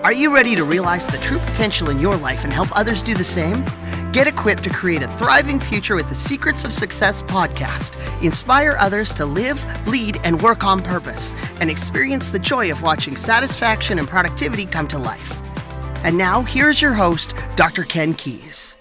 Are you ready to realize the true potential in your life and help others do the same? Get equipped to create a thriving future with the Secrets of Success podcast. Inspire others to live, lead, and work on purpose, and experience the joy of watching satisfaction and productivity come to life. And now, here's your host, Dr. Ken Keis.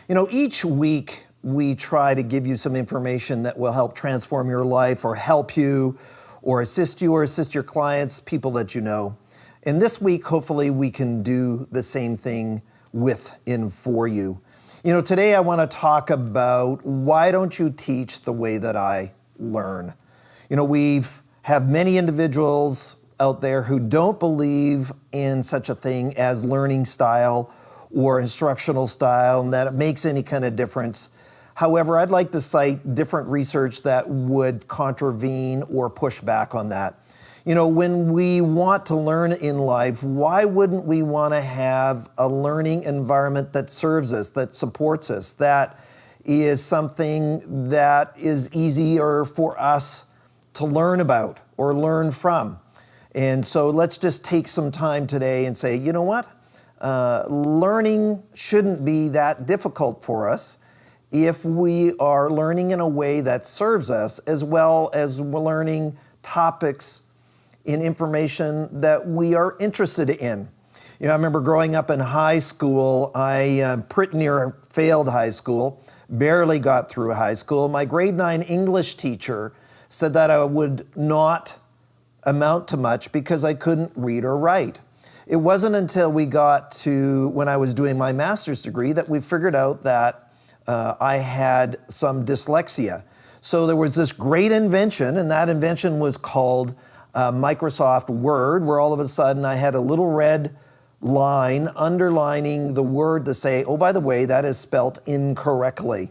You know, each week we try to give you some information that will help transform your life or help you or assist your clients, people that you know. And this week, hopefully, we can do the same thing with and for you. You know, today I want to talk about why don't you teach the way that I learn? You know, have many individuals out there who don't believe in such a thing as learning style or instructional style and that it makes any kind of difference. However, I'd like to cite different research that would contravene or push back on that. You know, when we want to learn in life, why wouldn't we want to have a learning environment that serves us, that supports us, that is something that is easier for us to learn about or learn from? And so let's just take some time today and say, you know what? Learning shouldn't be that difficult for us if we are learning in a way that serves us, as well as we're learning topics in information that we are interested in. You know, I remember growing up in high school, I pretty near failed high school, barely got through high school. My grade 9 English teacher said that I would not amount to much because I couldn't read or write. It wasn't until we got to when I was doing my master's degree that we figured out that I had some dyslexia. So there was this great invention, and that invention was called Microsoft Word, where all of a sudden I had a little red line underlining the word to say, oh, by the way, that is spelt incorrectly.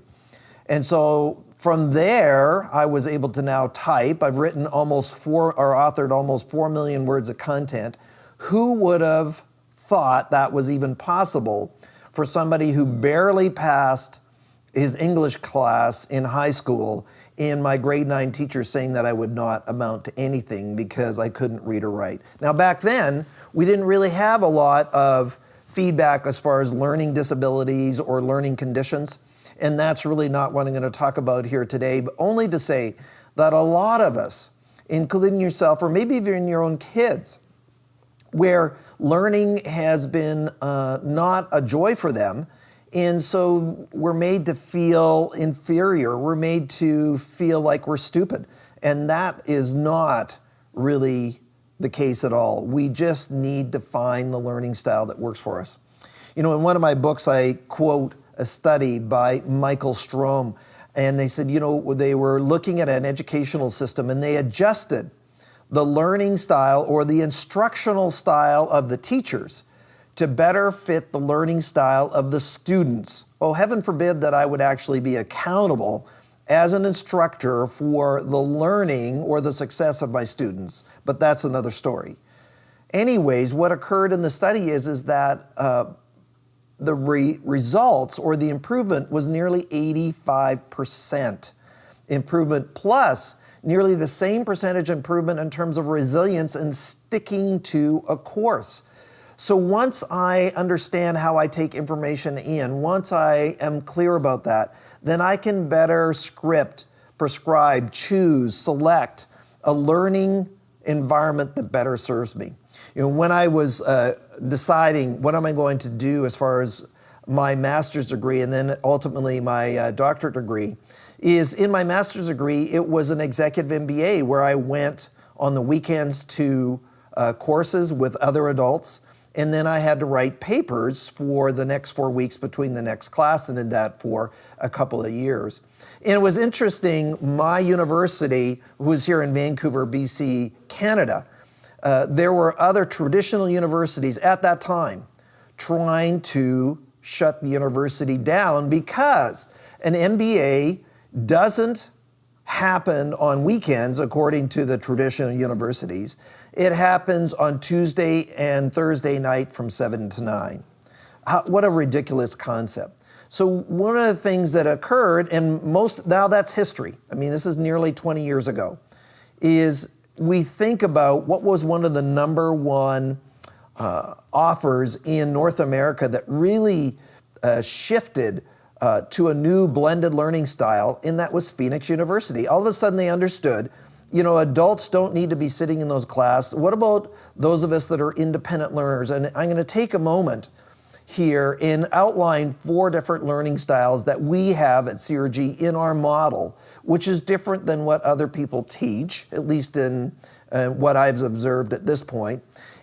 And so from there, I was able to now type. I've written authored almost 4 million words of content. Who would have thought that was even possible for somebody who barely passed his English class in high school, and my grade 9 teacher saying that I would not amount to anything because I couldn't read or write. Now back then, we didn't really have a lot of feedback as far as learning disabilities or learning conditions, and that's really not what I'm going to talk about here today, but only to say that a lot of us, including yourself, or maybe even your own kids, where learning has been not a joy for them, and so we're made to feel inferior. We're made to feel like we're stupid. And that is not really the case at all. We just need to find the learning style that works for us. You know, in one of my books, I quote a study by Michael Strom. And they said, you know, they were looking at an educational system and they adjusted the learning style or the instructional style of the teachers to better fit the learning style of the students. Oh, heaven forbid that I would actually be accountable as an instructor for the learning or the success of my students, but that's another story. Anyways, what occurred in the study is that the results or the improvement was nearly 85% improvement, plus nearly the same percentage improvement in terms of resilience and sticking to a course. So once I understand how I take information in, once I am clear about that, then I can better script, prescribe, choose, select a learning environment that better serves me. You know, when I was deciding what am I going to do as far as my master's degree and then ultimately my doctorate degree, is in my master's degree, it was an executive MBA where I went on the weekends to courses with other adults. And then I had to write papers for the next 4 weeks between the next class, and did that for a couple of years. And it was interesting, my university, who was here in Vancouver, BC, Canada, there were other traditional universities at that time trying to shut the university down because an MBA doesn't happen on weekends, according to the traditional universities. It happens on Tuesday and Thursday night from 7 to 9. What a ridiculous concept. So one of the things that occurred, and now that's history, I mean, this is nearly 20 years ago, is we think about what was one of the number one offers in North America that really shifted to a new blended learning style, and that was Phoenix University. All of a sudden they understood, adults don't need to be sitting in those classes. What about those of us that are independent learners? And I'm going to take a moment here and outline 4 different learning styles that we have at CRG in our model, which is different than what other people teach, at least in what I've observed at this point.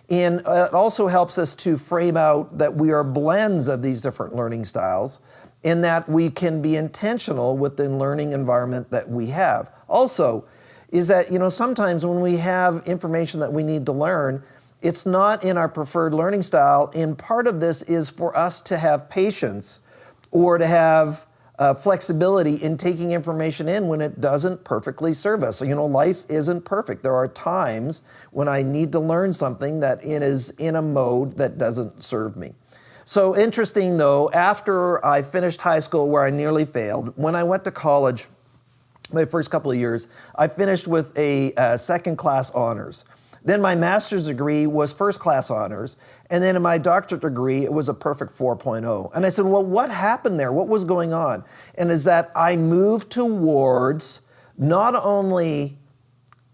And it also helps us to frame out that we are blends of these different learning styles, and that we can be intentional with the learning environment that we have. Also, is that sometimes when we have information that we need to learn, it's not in our preferred learning style, and part of this is for us to have patience or to have flexibility in taking information in when it doesn't perfectly serve us. Life isn't perfect. There are times when I need to learn something that it is in a mode that doesn't serve me. So interesting though, after I finished high school where I nearly failed, when I went to college, my first couple of years, I finished with a second-class honors. Then my master's degree was first-class honors, and then in my doctorate degree, it was a perfect 4.0. And I said, well, what happened there? What was going on? And is that I moved towards not only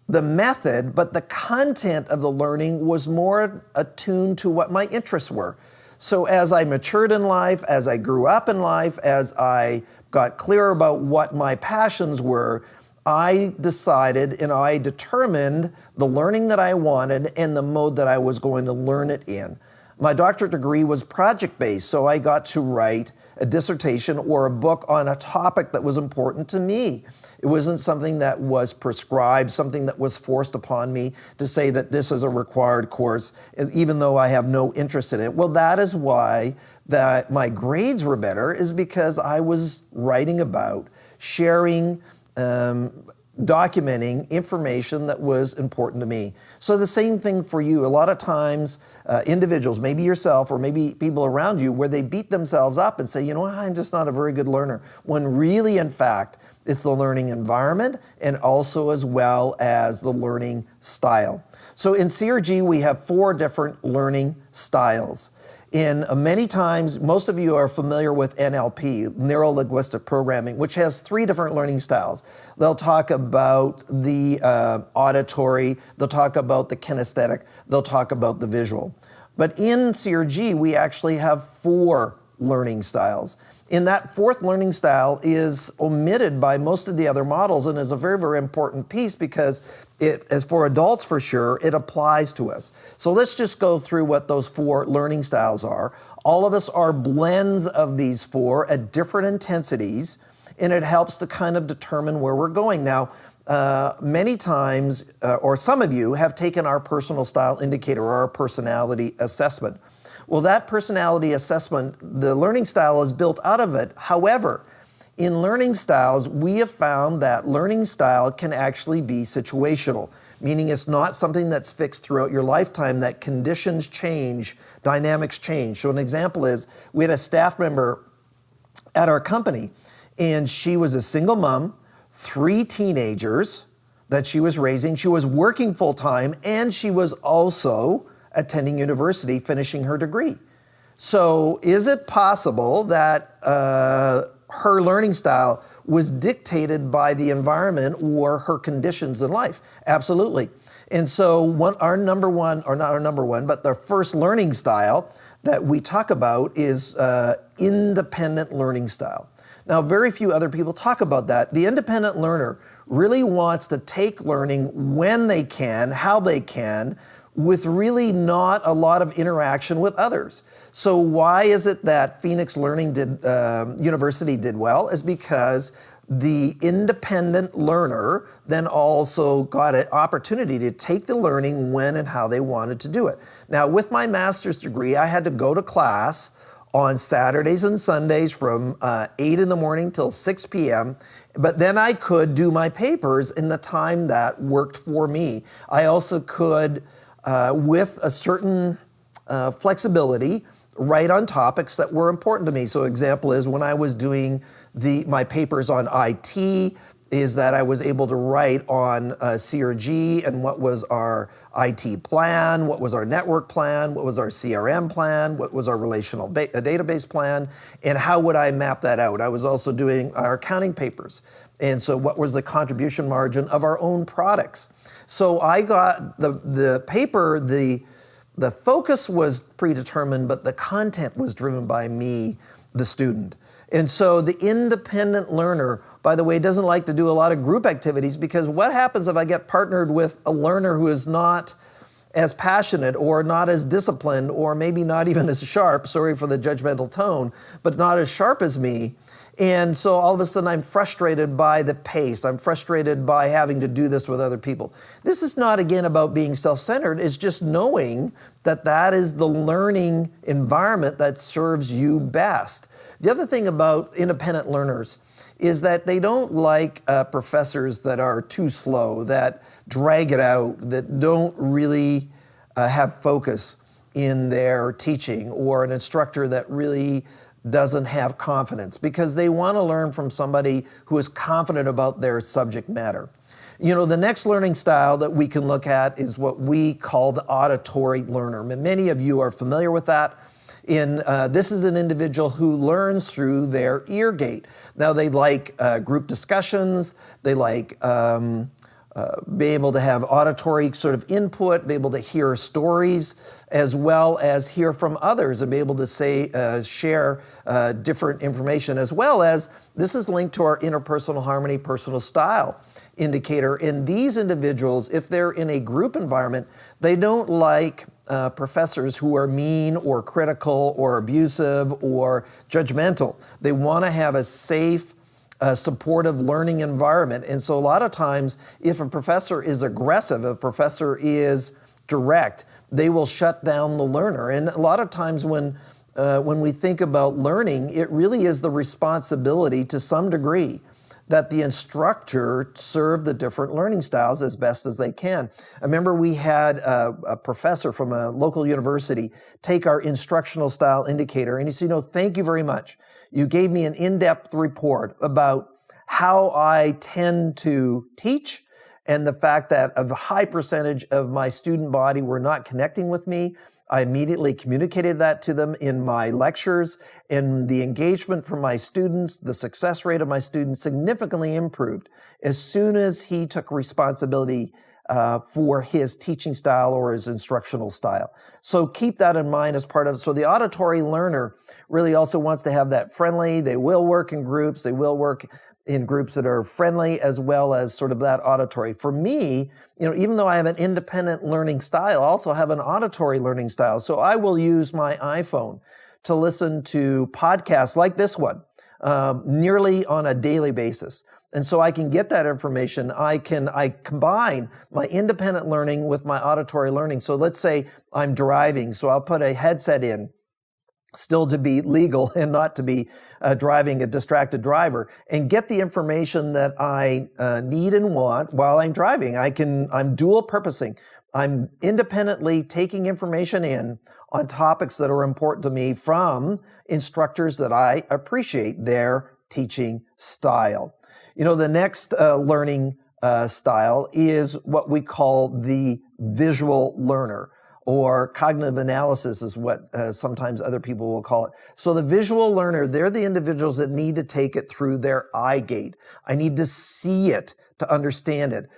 the method, but the content of the learning was more attuned to what my interests were. So as I matured in life, as I grew up in life, as I got clear about what my passions were, I decided and I determined the learning that I wanted and the mode that I was going to learn it in. My doctorate degree was project-based, so I got to write a dissertation or a book on a topic that was important to me. It wasn't something that was prescribed, something that was forced upon me to say that this is a required course, even though I have no interest in it. Well, that is why that my grades were better, is because I was writing about, sharing, documenting information that was important to me. So the same thing for you. A lot of times, individuals, maybe yourself or maybe people around you, where they beat themselves up and say, I'm just not a very good learner, when really, in fact, it's the learning environment and also as well as the learning style. So in CRG, we have 4 different learning styles. And many times, most of you are familiar with NLP, Neuro-Linguistic Programming, which has 3 different learning styles. They'll talk about the auditory, they'll talk about the kinesthetic, they'll talk about the visual. But in CRG, we actually have 4 learning styles. And that 4th learning style is omitted by most of the other models and is a very, very important piece because it, as for adults for sure, it applies to us. So let's just go through what those 4 learning styles are. All of us are blends of these 4 at different intensities, and it helps to kind of determine where we're going. Now, many times, or some of you have taken our personal style indicator or our personality assessment. Well, that personality assessment, the learning style is built out of it. However, in learning styles, we have found that learning style can actually be situational, meaning it's not something that's fixed throughout your lifetime, that conditions change, dynamics change. So an example is, we had a staff member at our company, and she was a single mom, 3 teenagers that she was raising. She was working full-time, and she was also attending university, finishing her degree. So is it possible that her learning style was dictated by the environment or her conditions in life? Absolutely. And so our number one, or not our number one, but the first learning style that we talk about is independent learning style. Now, very few other people talk about that. The independent learner really wants to take learning when they can, how they can, with really not a lot of interaction with others. So why is it that Phoenix University did well? Is because the independent learner then also got an opportunity to take the learning when and how they wanted to do it. Now, with my master's degree, I had to go to class on Saturdays and Sundays from 8 in the morning till 6 p.m., but then I could do my papers in the time that worked for me. I also could, with a certain flexibility, write on topics that were important to me. So example is when I was doing my papers on IT, is that I was able to write on CRG and what was our IT plan, what was our network plan, what was our CRM plan, what was our relational database plan, and how would I map that out. I was also doing our accounting papers. And so what was the contribution margin of our own products? So I got the paper, the focus was predetermined, but the content was driven by me, the student. And so the independent learner, by the way, doesn't like to do a lot of group activities, because what happens if I get partnered with a learner who is not as passionate or not as disciplined or maybe not even as sharp, sorry for the judgmental tone, but not as sharp as me? And so all of a sudden I'm frustrated by the pace. I'm frustrated by having to do this with other people. This is not, again, about being self-centered. It's just knowing that that is the learning environment that serves you best. The other thing about independent learners is that they don't like professors that are too slow, that drag it out, that don't really have focus in their teaching, or an instructor that really doesn't have confidence, because they want to learn from somebody who is confident about their subject matter. You know, the next learning style that we can look at is what we call the auditory learner. Many of you are familiar with that. This is an individual who learns through their ear gate. Now, they like group discussions, they like be able to have auditory sort of input, be able to hear stories, as well as hear from others, and be able to share different information, as well as this is linked to our interpersonal harmony, personal style indicator. And these individuals, if they're in a group environment, they don't like professors who are mean or critical or abusive or judgmental. They want to have a safe, supportive learning environment. And so a lot of times, if a professor is aggressive, if a professor is direct, they will shut down the learner. And a lot of times when we think about learning, it really is the responsibility to some degree that the instructor serve the different learning styles as best as they can. I remember we had a professor from a local university take our instructional style indicator, and he said, thank you very much. You gave me an in-depth report about how I tend to teach, and the fact that a high percentage of my student body were not connecting with me. I immediately communicated that to them in my lectures, and the engagement from my students, the success rate of my students significantly improved as soon as he took responsibility for his teaching style or his instructional style. So keep that in mind as part of it. So the auditory learner really also wants to have that friendly. They will work in groups. They will work in groups that are friendly, as well as sort of that auditory. For me, even though I have an independent learning style, I also have an auditory learning style. So I will use my iPhone to listen to podcasts like this one nearly on a daily basis. And so I can get that information. I combine my independent learning with my auditory learning. So let's say I'm driving, so I'll put a headset in, still to be legal and not to be driving a distracted driver, and get the information that I need and want while I'm driving. I'm dual purposing. I'm independently taking information in on topics that are important to me from instructors that I appreciate their teaching style. The next learning style is what we call the visual learner, or cognitive analysis is what sometimes other people will call it. So the visual learner, they're the individuals that need to take it through their eye gate. I need to see it to understand it.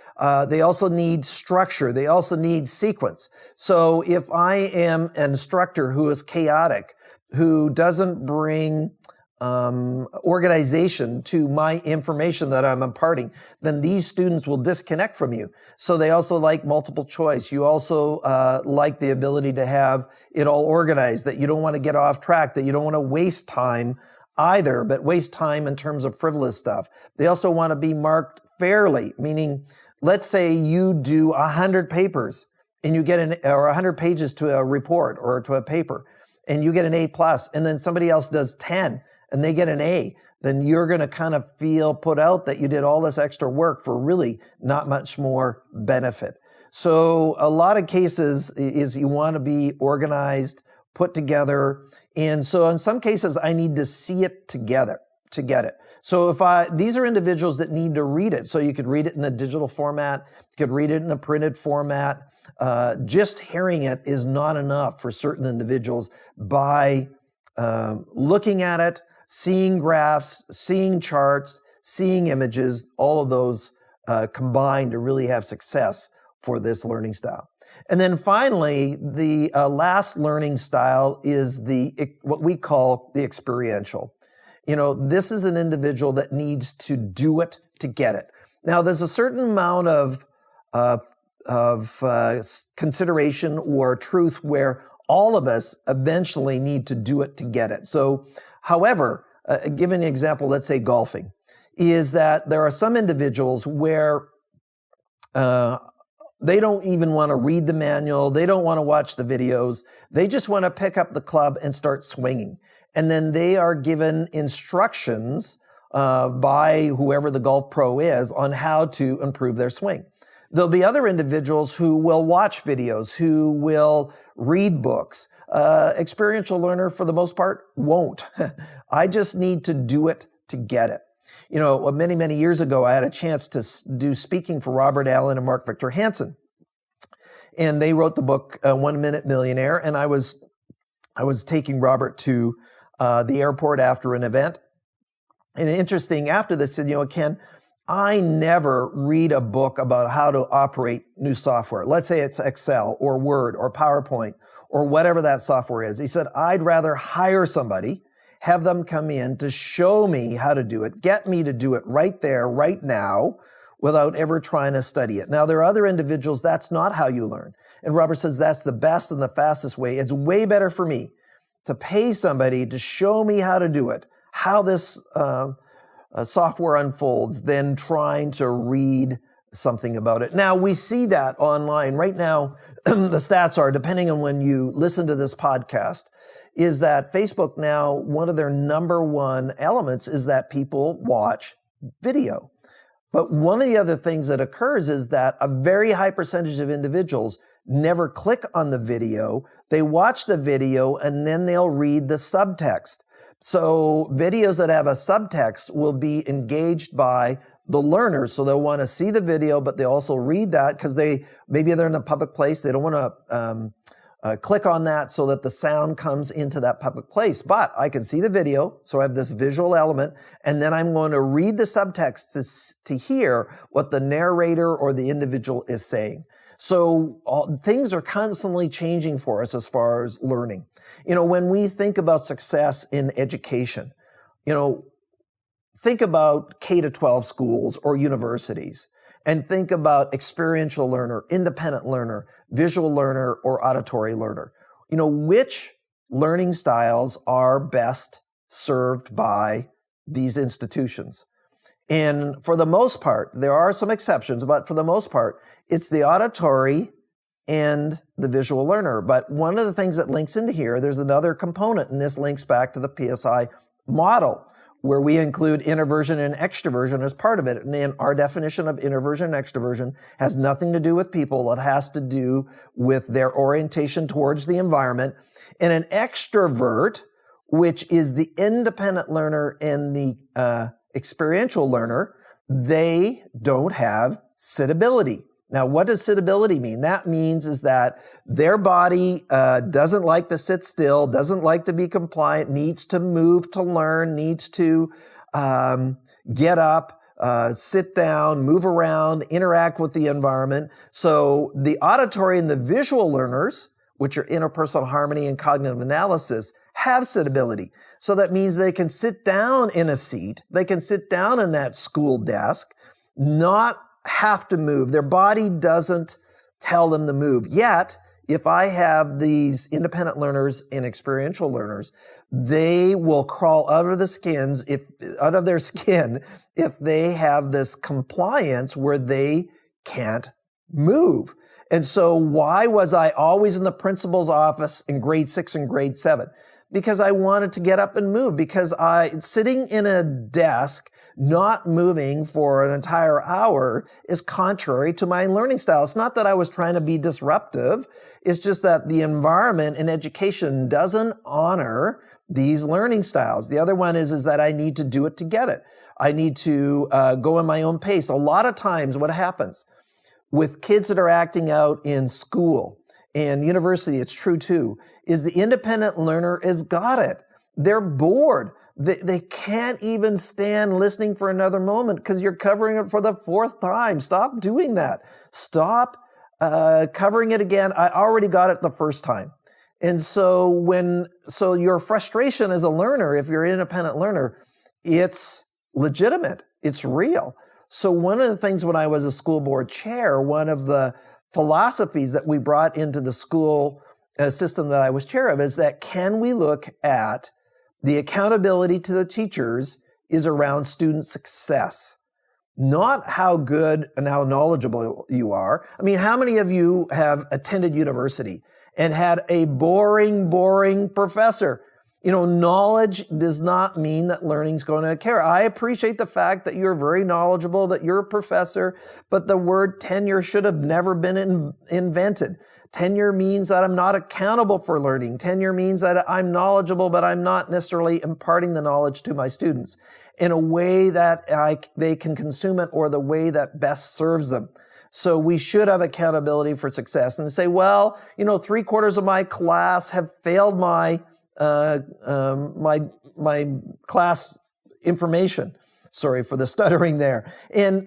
They also need structure. They also need sequence. So if I am an instructor who is chaotic, who doesn't bring organization to my information that I'm imparting, then these students will disconnect from you. So they also like multiple choice. You also like the ability to have it all organized, that you don't want to get off track, that you don't want to waste time either, but waste time in terms of frivolous stuff. They also want to be marked fairly, meaning let's say you do 100 papers and you get or 100 pages to a report or to a paper, and you get an A+, and then somebody else does 10 and they get an A, then you're going to kind of feel put out that you did all this extra work for really not much more benefit. So a lot of cases is you want to be organized, put together. And so in some cases, I need to see it together. to get it. So these are individuals that need to read it. So you could read it in a digital format, you could read it in a printed format. Just hearing it is not enough for certain individuals. By looking at it, seeing graphs, seeing charts, seeing images, all of those combine to really have success for this learning style. And then finally, the last learning style is what we call the experiential. This is an individual that needs to do it to get it. Now, there's a certain amount of consideration or truth where all of us eventually need to do it to get it. So, however, give an example, let's say golfing, is that there are some individuals where they don't even want to read the manual. They don't want to watch the videos. They just want to pick up the club and start swinging. And then they are given instructions by whoever the golf pro is on how to improve their swing. There'll be other individuals who will watch videos, who will read books. Experiential learner, for the most part, won't. I just need to do it to get it. Many, many years ago, I had a chance to do speaking for Robert Allen and Mark Victor Hansen. And they wrote the book, 1 Minute Millionaire. And I was taking Robert to the airport after an event. And interesting, after this, said, Ken, I never read a book about how to operate new software. Let's say it's Excel or Word or PowerPoint or whatever that software is. He said, I'd rather hire somebody, have them come in to show me how to do it, get me to do it right there, right now, without ever trying to study it. Now, there are other individuals, that's not how you learn. And Robert says that's the best and the fastest way. It's way better for me to pay somebody to show me how to do it, how this software unfolds, than trying to read something about it. Now, we see that online. Right now, the stats are, depending on when you listen to this podcast, is that Facebook now, one of their number one elements is that people watch video. But one of the other things that occurs is that a very high percentage of individuals never click on the video. They watch the video and then they'll read the subtext. So videos that have a subtext will be engaged by the learners. So they'll want to see the video, but they also read that because maybe they're in a public place. They don't want to click on that so that the sound comes into that public place. But I can see the video, so I have this visual element, and then I'm going to read the subtext to hear what the narrator or the individual is saying. So things are constantly changing for us as far as learning. When we think about success in education, think about K-12 schools or universities, and think about experiential learner, independent learner, visual learner, or auditory learner. Which learning styles are best served by these institutions? And for the most part, there are some exceptions, but for the most part, it's the auditory and the visual learner. But one of the things that links into here, there's another component, and this links back to the PSI model, where we include introversion and extroversion as part of it. And our definition of introversion and extroversion has nothing to do with people. It has to do with their orientation towards the environment. And an extrovert, which is the independent learner and the experiential learner, they don't have sittability. Now, what does sittability mean? That means is that their body doesn't like to sit still, doesn't like to be compliant, needs to move to learn, needs to get up, sit down, move around, interact with the environment. So the auditory and the visual learners, which are interpersonal harmony and cognitive analysis, have sittability. So that means they can sit down in a seat, they can sit down in that school desk, not have to move. Their body doesn't tell them to move. Yet, if I have these independent learners and experiential learners, they will crawl out of their skin if they have this compliance where they can't move. And so why was I always in the principal's office in grade 6 and grade 7? because I wanted to get up and move, because sitting in a desk, not moving for an entire hour is contrary to my learning style. It's not that I was trying to be disruptive. It's just that the environment in education doesn't honor these learning styles. The other one is that I need to do it to get it. I need to go in my own pace. A lot of times what happens with kids that are acting out in school and university, it's true too, is the independent learner has got it. They're bored. They can't even stand listening for another moment because you're covering it for the fourth time. Stop doing that. Stop covering it again. I already got it the first time. And so your frustration as a learner, if you're an independent learner, it's legitimate. It's real. So one of the things when I was a school board chair, one of the philosophies that we brought into the school system that I was chair of is that can we look at the accountability to the teachers is around student success, not how good and how knowledgeable you are. I mean, how many of you have attended university and had a boring professor? You know, knowledge does not mean that learning's going to carry. I appreciate the fact that you're very knowledgeable, that you're a professor, but the word tenure should have never been invented. Tenure means that I'm not accountable for learning. Tenure means that I'm knowledgeable, but I'm not necessarily imparting the knowledge to my students in a way that they can consume it or the way that best serves them. So we should have accountability for success and say, well, you know, 3/4 of my class have failed my class information. Sorry for the stuttering there. And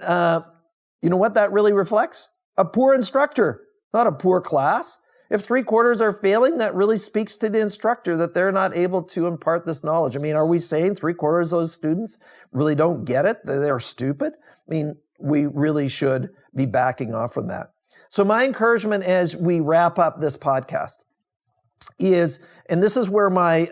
you know what that really reflects? A poor instructor, not a poor class. If 3/4 are failing, that really speaks to the instructor that they're not able to impart this knowledge. I mean, are we saying 3/4 of those students really don't get it? That they're stupid? I mean, we really should be backing off from that. So my encouragement as we wrap up this podcast is, and this is where my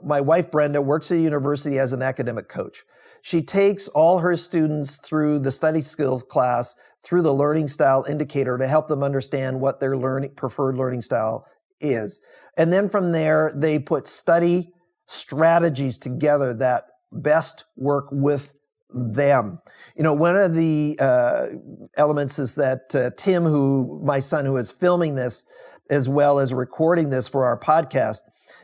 wife Brenda works at a university as an academic coach. She takes all her students through the study skills class, through the learning style indicator to help them understand what their preferred learning style is. And then from there, they put study strategies together that best work with them. You know, one of the elements is that Tim, my son, who is filming this, as well as recording this for our podcast,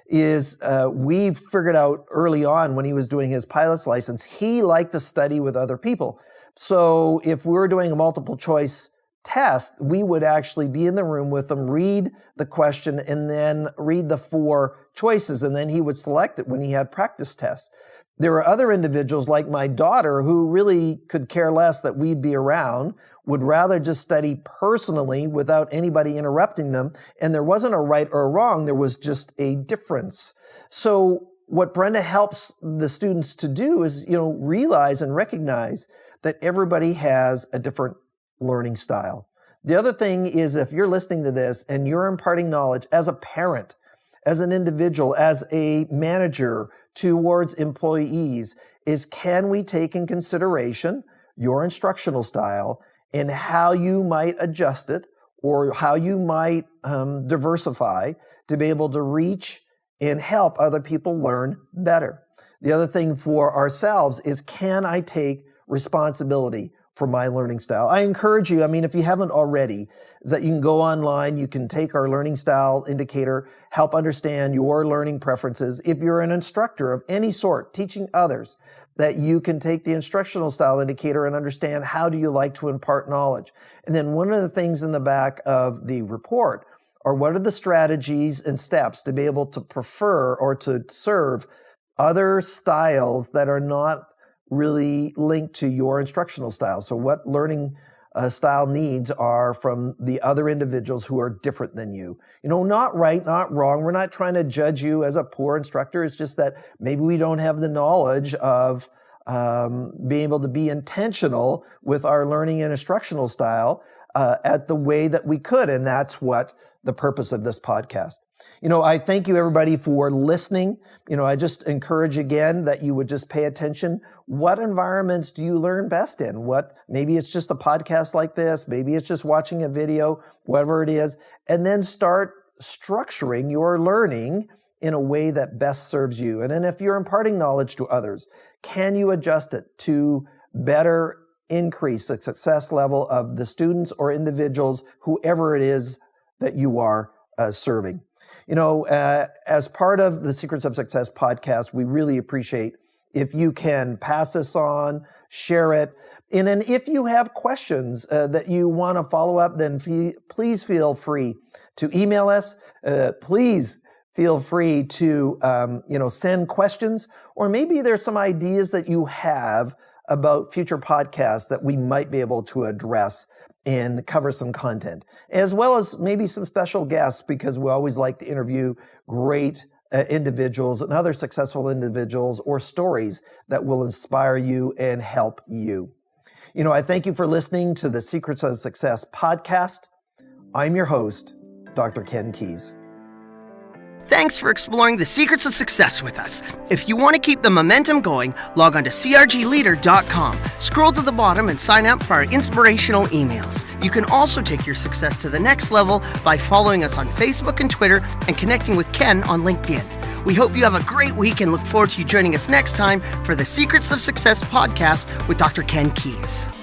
is we've figured out early on when he was doing his pilot's license, he liked to study with other people. So if we were doing a multiple choice test, we would actually be in the room with him, read the question, and then read the 4 choices, and then he would select it when he had practice tests. There are other individuals like my daughter who really could care less that we'd be around, would rather just study personally without anybody interrupting them. And there wasn't a right or a wrong, there was just a difference. So what Brenda helps the students to do is, you know, realize and recognize that everybody has a different learning style. The other thing is, if you're listening to this and you're imparting knowledge as a parent, as an individual, as a manager towards employees, is can we take in consideration your instructional style and how you might adjust it or how you might diversify to be able to reach and help other people learn better. The other thing for ourselves is, can I take responsibility for my learning style? I encourage you, I mean, if you haven't already, is that you can go online, you can take our learning style indicator, help understand your learning preferences. If you're an instructor of any sort, teaching others, that you can take the instructional style indicator and understand how do you like to impart knowledge. And then one of the things in the back of the report are what are the strategies and steps to be able to prefer or to serve other styles that are not really linked to your instructional style. So what learning style needs are from the other individuals who are different than you. You know, not right, not wrong. We're not trying to judge you as a poor instructor. It's just that maybe we don't have the knowledge of being able to be intentional with our learning and instructional style at the way that we could. And that's what the purpose of this podcast. You know, I thank you everybody for listening. You know, I just encourage again that you would just pay attention. What environments do you learn best in? Maybe it's just a podcast like this. Maybe it's just watching a video, whatever it is, and then start structuring your learning in a way that best serves you? And then if you're imparting knowledge to others, can you adjust it to better increase the success level of the students or individuals, whoever it is that you are serving? You know, as part of the Secrets of Success podcast, we really appreciate if you can pass this on, share it. And then if you have questions that you want to follow up, then please feel free to email us. Please feel free to, send questions, or maybe there's some ideas that you have about future podcasts that we might be able to address and cover some content, as well as maybe some special guests, because we always like to interview great individuals and other successful individuals or stories that will inspire you and help you. You know, I thank you for listening to the Secrets of Success podcast. I'm your host, Dr. Ken Keis. Thanks for exploring the secrets of success with us. If you want to keep the momentum going, log on to crgleader.com. Scroll to the bottom and sign up for our inspirational emails. You can also take your success to the next level by following us on Facebook and Twitter and connecting with Ken on LinkedIn. We hope you have a great week and look forward to you joining us next time for the Secrets of Success podcast with Dr. Ken Keis.